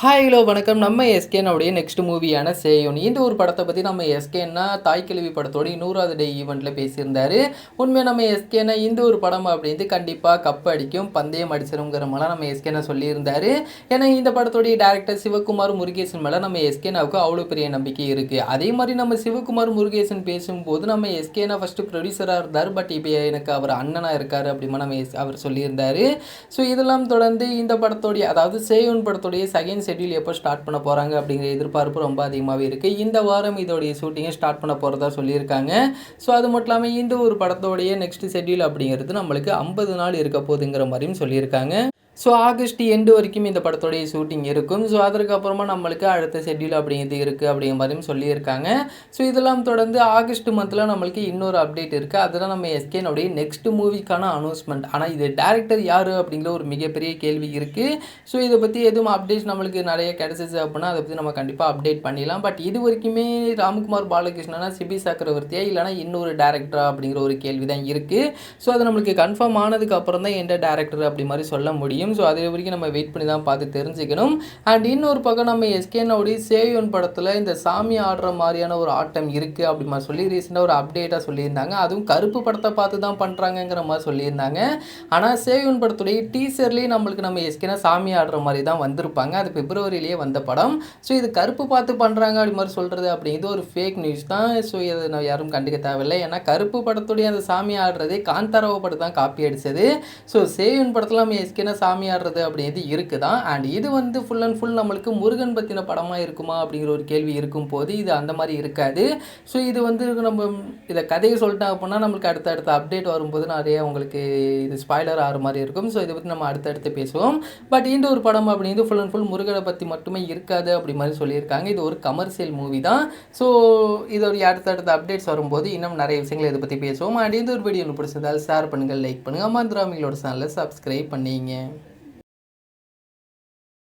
Hi hello வணக்கம். நம்ம எஸ்கேனுடைய next மூவியான Seyon. இந்த ஒரு படத்தை பற்றி நம்ம எஸ்கேன்னா தாய் கிழவி படத்தோட 100வது டே ஈவெண்ட்டில் பேசியிருந்தாரு. உண்மையாக நம்ம எஸ்கேனா இந்த ஒரு படம் அப்படின்ட்டு கண்டிப்பாக கப் அடிக்கும், பந்தயம் அடிச்சிருங்கிற மாதிரிலாம் நம்ம எஸ்கேனா சொல்லியிருந்தாரு. ஏன்னா இந்த படத்தோடைய டேரக்டர் சிவகுமார் முருகேசன் மேலே நம்ம எஸ்கேனாவுக்கு அவ்வளோ பெரிய நம்பிக்கை இருக்குது. அதே மாதிரி நம்ம சிவகுமார் முருகேசன் பேசும்போது நம்ம எஸ்கேனா ஃபஸ்ட்டு ப்ரொடியூசராக இருந்தார், பட் இப்போ எனக்கு அவர் அண்ணனாக இருக்கார் அப்படிமா நம்ம அவர் சொல்லியிருந்தார். ஸோ இதெல்லாம் தொடர்ந்து இந்த படத்தோடைய அதாவது சேயோன் படத்தோடைய செகண்ட் ஷெட்யூல் எப்போ ஸ்டார்ட் பண்ண போகிறாங்க அப்படிங்கிற எதிர்பார்ப்பு ரொம்ப அதிகமாகவே இருக்குது. இந்த வாரம் இதோடைய ஷூட்டிங்கை ஸ்டார்ட் பண்ண போகிறதா சொல்லியிருக்காங்க. ஸோ அது மட்டும் இல்லாமல் இந்த ஒரு படத்தோடைய நெக்ஸ்ட் ஷெட்யூல் அப்படிங்கிறது நம்மளுக்கு 50 நாள் இருக்க போகுதுங்கிற மாதிரியும் சொல்லியிருக்காங்க. ஸோ ஆகஸ்ட் எண்டு வரைக்கும் இந்த படத்தோடைய ஷூட்டிங் இருக்கும். ஸோ அதற்கப்புறமா நம்மளுக்கு அடுத்த ஷெட்யூல் அப்படிங்கிறது இருக்குது அப்படிங்கிற மாதிரியும் சொல்லியிருக்காங்க. ஸோ இதெல்லாம் தொடர்ந்து ஆகஸ்ட் மந்தில் நம்மளுக்கு இன்னொரு அப்டேட் இருக்குது. அதெல்லாம் நம்ம எஸ்கேனுடைய நெக்ஸ்ட் மூவிக்கான அனௌன்ஸ்மெண்ட். ஆனால் இது டேரக்டர் யார் அப்படிங்கிற ஒரு மிகப்பெரிய கேள்வி இருக்குது. ஸோ இதை பற்றி எதுவும் அப்டேட்ஸ் நம்மளுக்கு நிறைய கிடச்சிச்சு அப்படின்னா அதை பற்றி நம்ம கண்டிப்பாக அப்டேட் பண்ணிடலாம். பட் இது வரைக்குமே ராம்குமார் பாலகிருஷ்ணனா, சிபி சக்கரவர்த்தியா இல்லைனா இன்னொரு டேரக்டரா அப்படிங்கிற ஒரு கேள்வி தான் இருக்குது. ஸோ அது நம்மளுக்கு கன்ஃபார்ம் ஆனதுக்கு அப்புறம் தான் எந்த டேரக்டர் அப்படி மாதிரி சொல்ல முடியும். ஸோ அது வரைக்கும் நம்ம வெயிட் பண்ணி தான் பார்த்து தெரிஞ்சுக்கணும். அண்ட் இன்னொரு பக்கம் நம்ம எஸ்கேனோடைய சேயோன் படத்தில் இந்த சாமி ஆடுற மாதிரியான ஒரு ஆட்டம் இருக்குது அப்படி மாதிரி சொல்லி ரீசெண்டாக ஒரு அப்டேட்டாக சொல்லியிருந்தாங்க. அதுவும் கருப்பு படத்தை பார்த்து தான் பண்ணுறாங்கங்கிற மாதிரி சொல்லியிருந்தாங்க. ஆனால் சேயோன் படத்துடைய டீசர்லேயே நம்மளுக்கு நம்ம எஸ்கேனா சாமி ஆடுற மாதிரி தான் வந்திருப்பாங்க. அது பிப்ரவரியிலேயே வந்த படம். ஸோ இது கருப்பு பார்த்து பண்ணுறாங்க அப்படி மாதிரி சொல்கிறது அப்படிங்கிறது ஒரு ஃபேக் நியூஸ் தான். ஸோ இதை நான் யாரும் கண்டுக்க தேவையில்லை. ஏன்னா கருப்பு படத்துடைய அந்த சாமி ஆடுறதே காந்தாராவ படம் தான் காப்பி அடித்தது. ஸோ சேயோன் படத்தில் நம்ம எஸ்கேனா சாமி ஆடுறது அப்படிங்கிறது இருக்குதான். அண்ட் இது வந்து ஃபுல் அண்ட் ஃபுல் நம்மளுக்கு முருகன் பற்றின படமாக இருக்குமா அப்படிங்கிற ஒரு கேள்வி இருக்கும் போது இது அந்த மாதிரி இருக்காது. ஸோ இது வந்து நம்ம இதை கதையை சொல்லிட்டோம் அப்படின்னா நம்மளுக்கு அடுத்த அப்டேட் வரும்போது நிறைய உங்களுக்கு இது ஸ்பாய்லர் ஆகிற மாதிரி இருக்கும். ஸோ இதை பற்றி நம்ம அடுத்தடுத்து பேசுவோம். பட் இந்த ஒரு படம் அப்படிங்கிறது ஃபுல் அண்ட் ஃபுல் முருகனை பற்றி மட்டுமே இருக்காது அப்படி மாதிரி சொல்லியிருக்காங்க. இது ஒரு கமர்ஷியல் மூவி தான். ஸோ இதோடைய அடுத்தடுத்த அப்டேட்ஸ் வரும்போது இன்னும் நிறைய விஷயங்கள் இதை பற்றி பேசுவோம். அண்ட் இந்த ஒரு வீடியோ பிடிச்சதால் ஷேர் பண்ணுங்கள், லைக் பண்ணுங்கள், மந்திராமிகளோட சேனலை சப்ஸ்கிரைப் பண்ணிங்க.